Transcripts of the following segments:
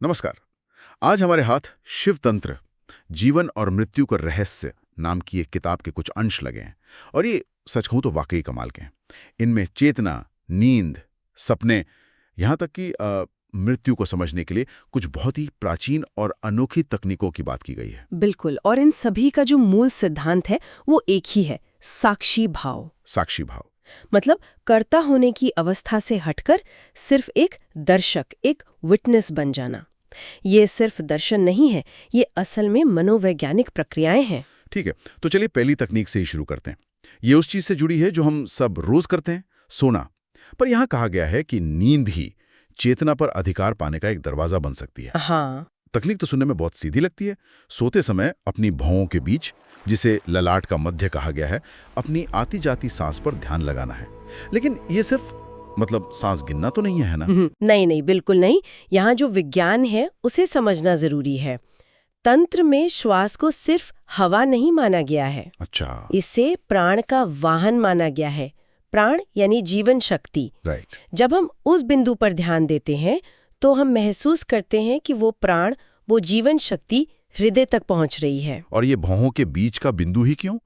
नमस्कार। आज हमारे हाथ शिव तंत्र जीवन और मृत्यु का रहस्य नाम की एक किताब के कुछ अंश लगे हैं और ये सच कहूं तो वाकई कमाल के हैं। इनमें चेतना, नींद, सपने, यहाँ तक कि मृत्यु को समझने के लिए कुछ बहुत ही प्राचीन और अनोखी तकनीकों की बात की गई है। बिल्कुल, और इन सभी का जो मूल सिद्धांत है वो एक ही है, साक्षी भाव। साक्षी भाव मतलब कर्ता होने की अवस्था से हटकर सिर्फ एक दर्शक, एक विटनेस बन जाना। ये सिर्फ दर्शन नहीं है, ये असल में मनोवैज्ञानिक प्रक्रियाएं हैं। ठीक है, तो चलिए पहली तकनीक से ही शुरू करते हैं। ये उस चीज से जुड़ी है जो हम सब रोज करते हैं, सोना। पर यहाँ कहा गया है कि नींद ही चेतना पर अधिकार पाने का एक दरवाजा बन सकती है। हाँ, तकनीक तो सुनने में बहुत सीधी लगती है। सोते समय अपनी भौं के बीच, जिसे ललाट का मध्य कहा गया है, अपनी आती जाती सांस पर ध्यान लगाना है। लेकिन ये सिर्फ सांस गिनना तो नहीं है ना? नहीं, बिल्कुल नहीं। यहाँ जो विज्ञान है उसे समझना जरूरी है। तंत्र में श्वास को सिर्फ हवा नहीं माना गया है। अच्छा, इसे प्राण का वाहन माना गया है। प्राण यानी जीवन शक्ति। राइट। जब हम उस बिंदु पर ध्यान देते हैं तो हम महसूस करते हैं कि वो प्राण, वो जीवन शक्ति हृदय तक पहुंच रही है। और ये भौहों के बीच का बिंदु ही क्यों?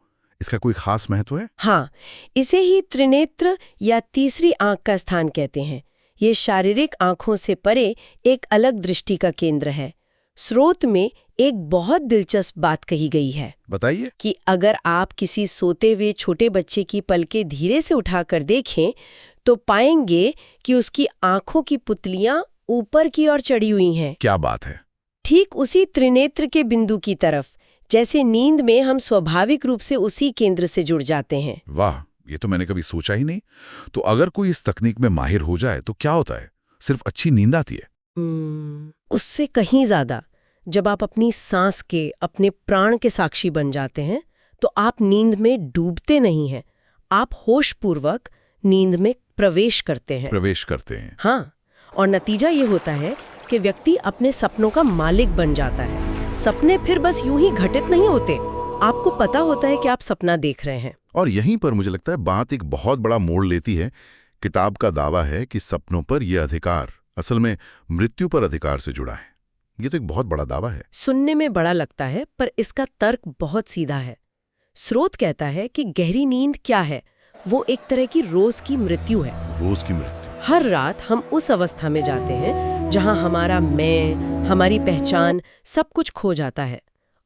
इसका कोई खास महत्व है? हाँ, इसे ही त्रिनेत्र या तीसरी आंख का स्थान कहते हैं। ये शारीरिक आंखों से परे एक अलग दृष्टि का केंद्र है। स्रोत में एक बहुत दिलचस्प बात कही गई है। बताइए। कि अगर आप किसी सोते हुए छोटे बच्चे की पलकें धीरे से उठाकर देखें तो पाएंगे कि उसकी आंखों की पुतलियां ऊपर की ओर चढ़ी हुई हैं। क्या बात है! ठीक उसी त्रिनेत्र के बिंदु की तरफ, जैसे नींद में हम स्वाभाविक रूप से उसी केंद्र से जुड़ जाते हैं। वाह, ये तो मैंने कभी सोचा ही नहीं। तो अगर कोई इस तकनीक में माहिर हो जाए तो क्या होता है? सिर्फ अच्छी नींद आती है? उससे कहीं ज्यादा। जब आप अपनी सांस के, अपने प्राण के साक्षी बन जाते हैं तो आप नींद में डूबते नहीं हैं, आप होशपूर्वक नींद में प्रवेश करते हैं। हाँ, और नतीजा ये होता है कि व्यक्ति अपने सपनों का मालिक बन जाता है। सपने फिर बस यूं ही घटित नहीं होते, आपको पता होता है कि आप सपना देख रहे हैं। और यहीं पर मुझे लगता है बात एक बहुत बड़ा मोड़ लेती है। किताब का दावा है कि सपनों पर यह अधिकार असल में मृत्यु पर अधिकार से जुड़ा है। ये तो एक बहुत बड़ा दावा है। सुनने में बड़ा लगता है, पर इसका तर्क बहुत सीधा है। स्रोत कहता है कि गहरी नींद क्या है? वो एक तरह की रोज की मृत्यु है। रोज की मृत्यु। हर रात हम उस अवस्था में जाते हैं जहां हमारा मैं, हमारी पहचान, सब कुछ खो जाता है।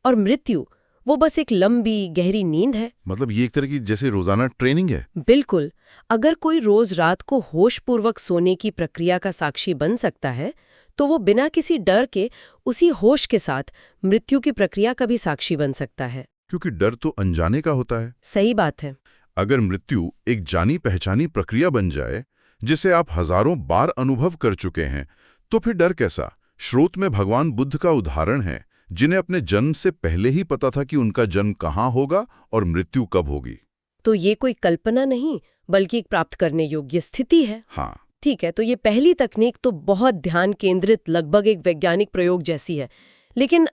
और मृत्यु वो बस एक लंबी गहरी नींद है। मतलब ये एक तरह की जैसे रोजाना ट्रेनिंग है। बिल्कुल। अगर कोई रोज रात को होशपूर्वक सोने की प्रक्रिया का साक्षी बन सकता है तो वो बिना किसी डर के उसी होश के साथ मृत्यु की प्रक्रिया का भी साक्षी बन सकता है। क्योंकि डर तो अनजाने का होता है। सही बात है। अगर मृत्यु एक जानी पहचानी प्रक्रिया बन जाए जिसे आप हजारों बार अनुभव कर चुके हैं, तो फिर डर कैसा? स्रोत में भगवान बुद्ध का उदाहरण है, जिन्हें अपने जन्म से पहले ही पता था कि उनका जन्म कहाँ होगा और मृत्यु कब होगी। तो ये कोई कल्पना नहीं, बल्कि एक प्राप्त करने योग्य स्थिति है। हाँ, ठीक है, तो ये पहली तकनीक तो बहुत ध्यान केंद्रित, लगभग एक वैज्ञानिक प्रयोग जैसी है। लेकिन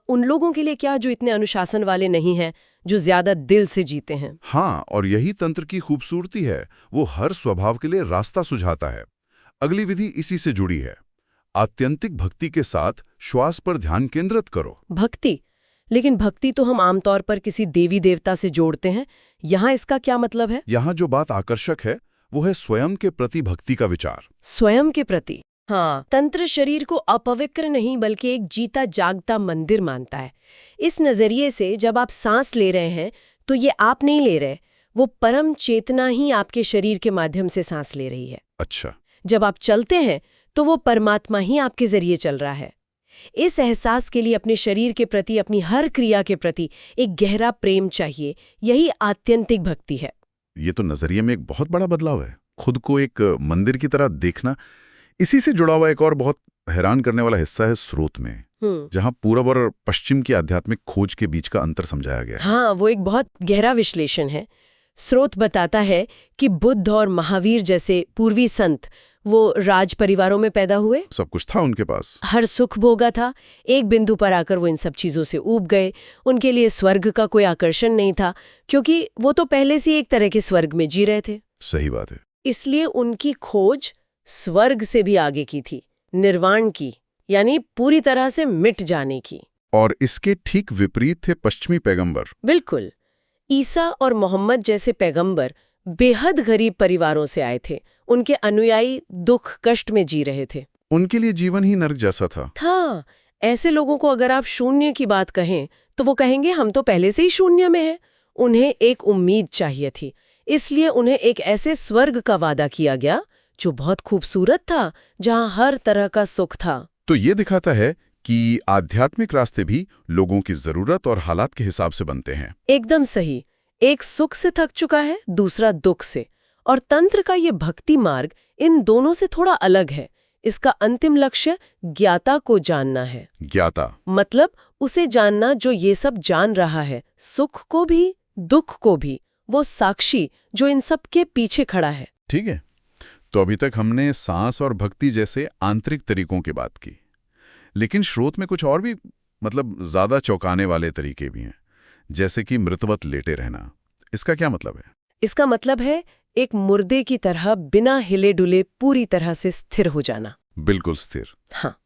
उन लोगों के लिए क्या जो इतने अनुशासन वाले नहीं हैं, जो ज्यादा दिल से जीते हैं? हाँ, और यही तंत्र की खूबसूरती है। वो हर स्वभाव के लिए रास्ता सुझाता है। अगली विधि इसी से जुड़ी है। आत्यंतिक भक्ति के साथ श्वास पर ध्यान केंद्रित करो। भक्ति? लेकिन भक्ति तो हम आमतौर पर किसी देवी देवता से जोड़ते हैं। यहाँ इसका क्या मतलब है? यहाँ जो बात आकर्षक है वो है स्वयं के प्रति भक्ति का विचार। स्वयं के प्रति? हाँ, तंत्र शरीर को अपवित्र नहीं बल्कि एक जीता जागता मंदिर मानता है। इस नजरिए से जब आप सांस ले रहे हैं तो ये आप नहीं ले रहे, वो परम चेतना ही आपके शरीर के माध्यम से सांस ले रही है। अच्छा। जब आप चलते हैं तो वो परमात्मा ही आपके जरिए चल रहा है। इस एहसास के लिए अपने शरीर के प्रति, अपनी हर क्रिया के प्रति एक गहरा प्रेम चाहिए। यही आत्यंतिक भक्ति है। ये तो नजरिए में एक बहुत बड़ा बदलाव है। खुद को एक मंदिर की तरह देखना। इसी से जुड़ा हुआ एक और बहुत हैरान करने वाला हिस्सा है स्रोत में, जहां पूरब और पश्चिम की आध्यात्मिक खोज के बीच का अंतर समझाया गया है। हाँ, वो एक बहुत गहरा विश्लेषण है। स्रोत बताता है कि बुद्ध और महावीर जैसे पूर्वी संत वो राज परिवारों में पैदा हुए। सब कुछ था उनके पास, हर सुख भोगा था। एक बिंदु पर आकर वो इन सब चीजों से ऊब गए। उनके लिए स्वर्ग का कोई आकर्षण नहीं था, क्योंकि वो तो पहले से एक तरह के स्वर्ग में जी रहे थे। सही बात है। इसलिए उनकी खोज स्वर्ग से भी आगे की थी, निर्वाण की, यानी पूरी तरह से मिट जाने की। और इसके ठीक विपरीत थे पश्चिमी पैगंबर। बिल्कुल। ईसा और मोहम्मद जैसे पैगंबर बेहद गरीब परिवारों से आए थे। उनके अनुयायी दुख कष्ट में जी रहे थे। उनके लिए जीवन ही नरक जैसा था। ऐसे लोगों को अगर आप शून्य की बात कहें तो वो कहेंगे हम तो पहले से ही शून्य में हैं। उन्हें एक उम्मीद चाहिए थी, इसलिए उन्हें एक ऐसे स्वर्ग का वादा किया गया जो बहुत खूबसूरत था, जहां हर तरह का सुख था। तो ये दिखाता है कि आध्यात्मिक रास्ते भी लोगों की जरूरत और हालात के हिसाब से बनते हैं। एकदम सही। एक सुख से थक चुका है, दूसरा दुख से। और तंत्र का ये भक्ति मार्ग इन दोनों से थोड़ा अलग है। इसका अंतिम लक्ष्य ज्ञाता को जानना है। ज्ञाता मतलब उसे जानना जो ये सब जान रहा है, सुख को भी दुख को भी, वो साक्षी जो इन सब के पीछे खड़ा है। ठीक है, तो अभी तक हमने सांस और भक्ति जैसे आंतरिक तरीकों की बात की, लेकिन स्रोत में कुछ और भी ज्यादा चौंकाने वाले तरीके भी हैं, जैसे कि मृतवत लेटे रहना। इसका क्या मतलब है? इसका मतलब है एक मुर्दे की तरह बिना हिले डुले पूरी तरह से स्थिर हो जाना। बिल्कुल स्थिर। हाँ,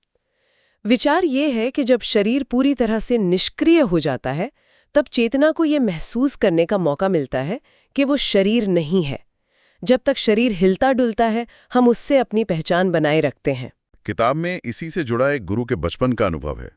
विचार ये है कि जब शरीर पूरी तरह से निष्क्रिय हो जाता है, तब चेतना को ये महसूस करने का मौका मिलता है कि वो शरीर नहीं है। जब तक शरीर हिलता डुलता है, हम उससे अपनी पहचान बनाए रखते हैं। किताब में इसी से जुड़ा एक गुरु के बचपन का अनुभव है।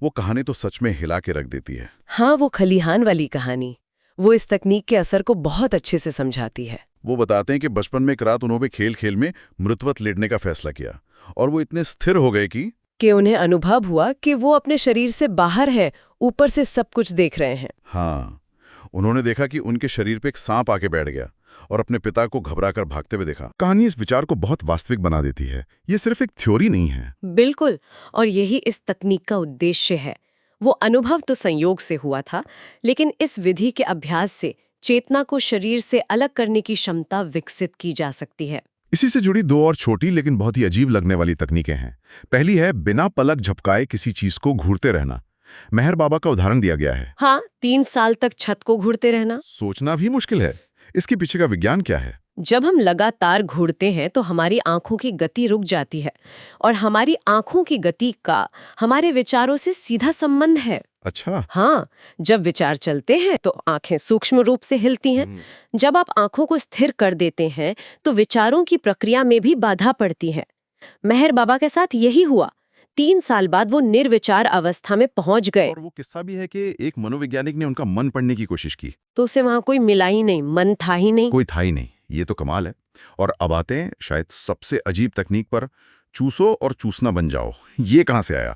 वो कहानी तो सच में हिला के रख देती है। हाँ, वो खलिहान वाली कहानी। वो इस तकनीक के असर को बहुत अच्छे से समझाती है। वो बताते हैं कि बचपन में एक रात उन्होंने खेल खेल में मृतवत लेटने का फैसला किया, और वो इतने स्थिर हो गए कि उन्हें अनुभव हुआ कि वो अपने शरीर से बाहर है, ऊपर से सब कुछ देख रहे हैं। हाँ, उन्होंने देखा कि उनके शरीर पे एक सांप आके बैठ गया और अपने पिता को घबराकर भागते हुए देखा। कहानी इस विचार को बहुत वास्तविक बना देती है। ये सिर्फ एक थ्योरी नहीं है। बिल्कुल, और यही इस तकनीक का उद्देश्य है। वो अनुभव तो संयोग से हुआ था, लेकिन इस विधि के अभ्यास से चेतना को शरीर से अलग करने की क्षमता विकसित की जा सकती है। इसी से जुड़ी दो और छोटी लेकिन बहुत ही अजीब लगने वाली तकनीकें हैं। पहली है बिना पलक झपकाए किसी चीज को घूरते रहना। मेहर बाबा का उदाहरण दिया गया है। हाँ, 3 साल तक छत को घूरते रहना। सोचना भी मुश्किल है, इसके पीछे का विज्ञान क्या है? जब हम लगातार घूरते हैं तो हमारी आंखों की गति रुक जाती है, और हमारी आंखों की गति का हमारे विचारों से सीधा संबंध है। अच्छा। हाँ, जब विचार चलते हैं तो आंखें सूक्ष्म रूप से हिलती हैं। जब आप आंखों को स्थिर कर देते हैं तो विचारों की प्रक्रिया में भी बाधा पड़ती है। मेहर बाबा के साथ यही हुआ। 3 साल बाद वो निर्विचार अवस्था में पहुंच गए। और वो किस्सा भी है कि एक मनोवैज्ञानिक ने उनका मन पढ़ने की कोशिश की, तो उसे वहां कोई मिला ही नहीं, मन था ही नहीं। कोई था ही नहीं। ये तो कमाल है। और अब आते हैं शायद सबसे अजीब तकनीक पर, चूसो और चूसना बन जाओ। ये कहां से आया?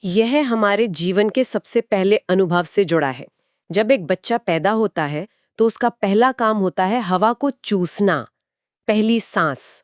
यह हमारे जीवन के सबसे पहले अनुभव से जुड़ा है। जब एक बच्चा पैदा होता है तो उसका पहला काम होता है हवा को चूसना, पहली सांस।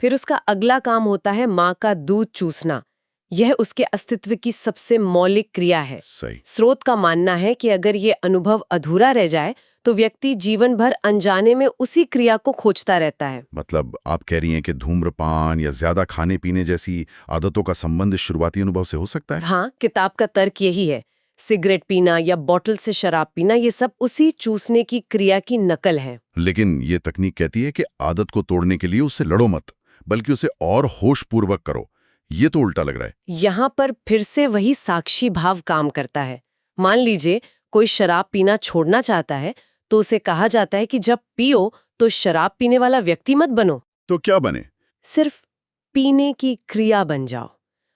फिर उसका अगला काम होता है माँ का दूध चूसना। यह उसके अस्तित्व की सबसे मौलिक क्रिया है। सही। स्रोत का मानना है कि अगर ये अनुभव अधूरा रह जाए तो व्यक्ति जीवन भर अनजाने में उसी क्रिया को खोजता रहता है। मतलब आप कह रही हैं कि धूम्रपान या ज्यादा खाने पीने जैसी आदतों का संबंध शुरुआती अनुभव से हो सकता है? हाँ, किताब का तर्क यही है। सिगरेट पीना या बोतल से शराब पीना, ये सब उसी चूसने की क्रिया की नकल है। लेकिन ये तकनीक कहती है कि आदत को तोड़ने के लिए उससे लड़ो मत, बल्कि उसे और होशपूर्वक करो। ये तो उल्टा लग रहा है। यहाँ पर फिर से वही साक्षी भाव काम करता है। मान लीजिए कोई शराब पीना छोड़ना चाहता है तो उसे कहा जाता है कि जब पियो तो शराब पीने वाला व्यक्ति मत बनो। तो क्या बने? सिर्फ पीने की क्रिया बन जाओ।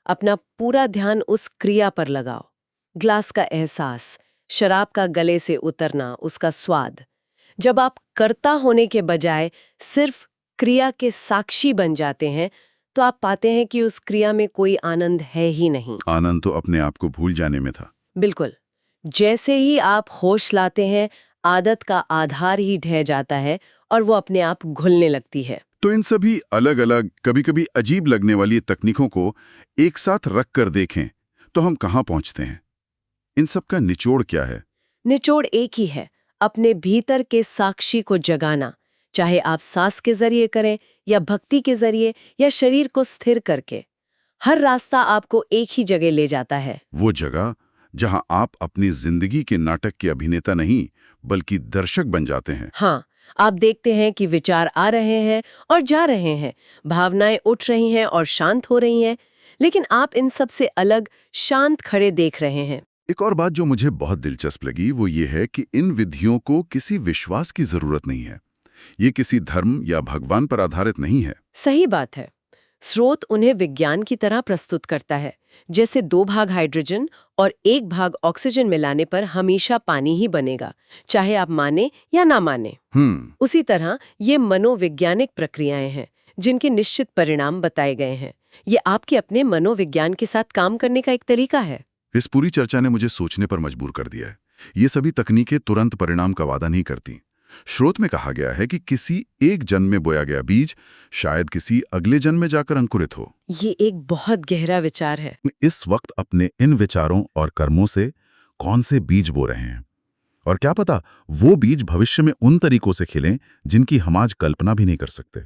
अपना पूरा ध्यान उस क्रिया पर लगाओ। ग्लास का एहसास, शराब का गले से उतरना, उसका स्वाद। जब आप कर्ता होने के बजाय सिर्फ क्रिया के साक्षी बन जाते हैं तो आप पाते हैं कि उस क्रिया में कोई आनंद है ही नहीं। आनंद तो अपने आप को भूल जाने में था। बिल्कुल। जैसे ही आप होश लाते हैं, आदत का आधार ही ढह जाता है और वो अपने आप घुलने लगती है। तो इन सभी अलग अलग, कभी कभी अजीब लगने वाली तकनीकों को एक साथ रख कर देखें तो हम कहाँ पहुंचते हैं? इन सब का निचोड़ क्या है? निचोड़ एक ही है, अपने भीतर के साक्षी को जगाना। चाहे आप सांस के जरिए करें या भक्ति के जरिए या शरीर को स्थिर करके, हर रास्ता आपको एक ही जगह ले जाता है। वो जगह जहां आप अपनी जिंदगी के नाटक के अभिनेता नहीं बल्कि दर्शक बन जाते हैं। हाँ, आप देखते हैं कि विचार आ रहे हैं और जा रहे हैं, भावनाएं उठ रही हैं और शांत हो रही हैं, लेकिन आप इन सब से अलग शांत खड़े देख रहे हैं। एक और बात जो मुझे बहुत दिलचस्प लगी वो ये है कि इन विधियों को किसी विश्वास की जरूरत नहीं है। ये किसी धर्म या भगवान पर आधारित नहीं है। सही बात है। स्रोत उन्हें विज्ञान की तरह प्रस्तुत करता है, जैसे 2 भाग हाइड्रोजन और 1 भाग ऑक्सीजन मिलाने पर हमेशा पानी ही बनेगा, चाहे आप माने या ना माने। उसी तरह ये मनोवैज्ञानिक प्रक्रियाएं हैं जिनके निश्चित परिणाम बताए गए हैं। ये आपके अपने मनोविज्ञान के साथ काम करने का एक तरीका है। इस पूरी चर्चा ने मुझे सोचने पर मजबूर कर दिया है। ये सभी तकनीकें तुरंत परिणाम का वादा नहीं करती। स्रोत में कहा गया है कि किसी एक जन्म में बोया गया बीज शायद किसी अगले जन्म में जाकर अंकुरित हो। ये एक बहुत गहरा विचार है। इस वक्त अपने इन विचारों और कर्मों से कौन से बीज बो रहे हैं, और क्या पता वो बीज भविष्य में उन तरीकों से खिलें जिनकी हम आज कल्पना भी नहीं कर सकते।